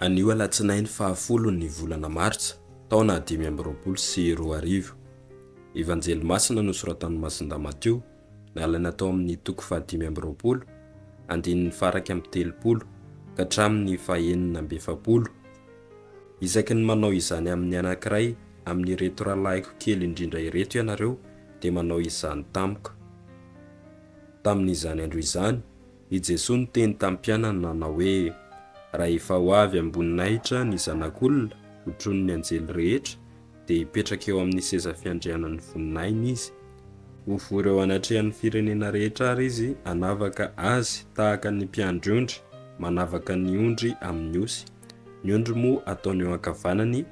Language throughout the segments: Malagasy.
Anio Alatsinainy 10 ny volana Martsa, taona 2024. Evanjely masina nosoratan'i Matio, nalaina tao amin'ny toko 520, andinin'ny faraka amin'ny 30 ka hatramin'ny 440. Isaky ny manao izany amin'ny anankiray amin'ny reto rahalahyko kely indrindra ireto ianareo dia manao izany tampoka. Tamin'izany andro izany, i Jesoa niteny tamin'ny mpianany nanao hoe: rahefa ho avy amin'ny-boninahitra ny Zanak'olona, otronin'ny anjely rehetra, dia hipetraka eo amin'ny seza fiandrianan'ny voninahiny izy. Ho vory eo anatrehany firenena rehetra ary izy, hanavaka azy tahaka ny mpiandry, manavaka ny ondry amin'ny osy. Ny ondry moa ataony eo an-kavanany,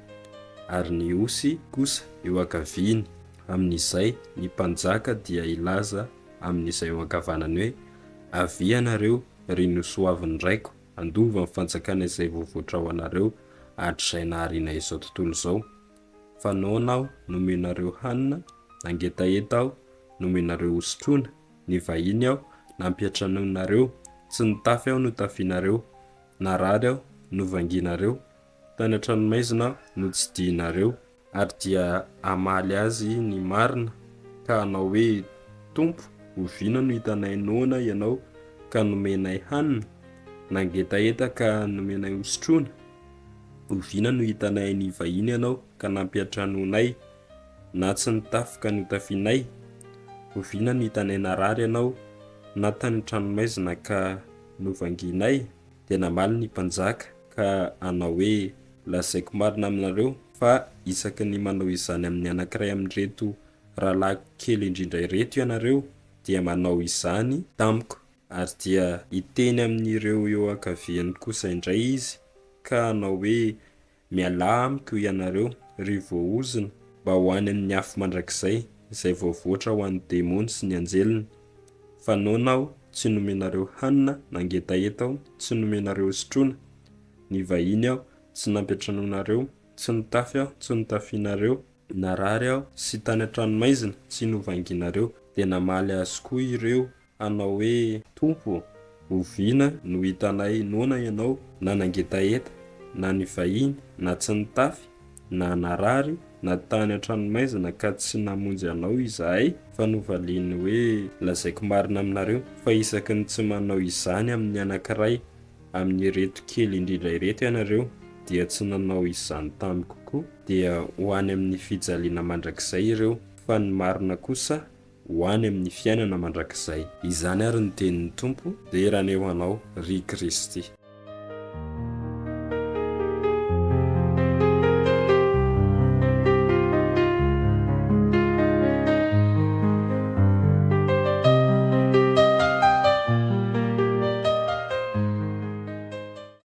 ary ny osy kosa eo an-kaviany. Amin'izay ny mpanjaka dia ilaza amin'izay eo an-kavanany hoe: avy ianareo ry nosoavin'ny raiko, andova amin'ny fanjakana izay voavoatra ho anareo hatrizay nahariana izao tontolo izao. Fanaonao nomenareo hanina, nangetaheta aho nomenareo osotrona, ny vahiny aho nampiatranonareo, tsy nitafy aho no tafianareo, narary aho no vanginareo, tany an-tranomaizina no tsy dianareo. Ary dia amaly azy ny marina ka hanao hoe: Tompo, oviana no hitanay noana ianao ka nomenay hanina, nangetaheta ka nomenay osotrona, oviana no hitanay ny vahiny ianao ka nampiatranonay, na tsy nitafy ka notafianay, oviana no hitanay narary ianao, na tany an-tranomaizina ka novanginay. Dia namaly ny mpanjaka ka hanao hoe: lazaiko marina aminareo fa isaky ny manao izany amin'ny anankiray amin'ireto rahalahyko kely indrindra ireto ianareo dia manao izany tampoka. Ary dia hiteny amin'ireo eo an-kaviany kosa indray izy ka hanao hoe: miala amiko ianareo ry voaozina, mba ho any amin'ny afo mandrakizay izay voavoatra ho an'ny demony sy ny anjeliny. Fanaonao tsy nomenareo hanina, nangetaheta aho tsy nomenareo osotrona, ny vahiny aho tsy nampiatranonareo, tsy nitafy aho tsy notafianareo, narary aho sy tany an-tranomaizina tsy novanginareo. Dia namaly azy koa ireo hanao hoe: Tompo, oviana no hitanay noana ianao, na nangetaheta, na ny vahiny, na tsy nitafy, na narary, na tany an-tranomaizina ka tsy namonjy anao izahay. Fa novaliany hoe: lazaiko marina aminareo fa isaky ny tsy manao izany amin'ny anankiray amin'ireto kely indrindra ireto ianareo dia tsy nanao izany tamiko koa, dia ho any amin'ny fijaliana mandrakizay ireo, fa ny marina kosa ho any amin'ny fiainana mandrakizay. Izany ary ny tenin'ny Tompo, dia rahaneo anao ry Kristy.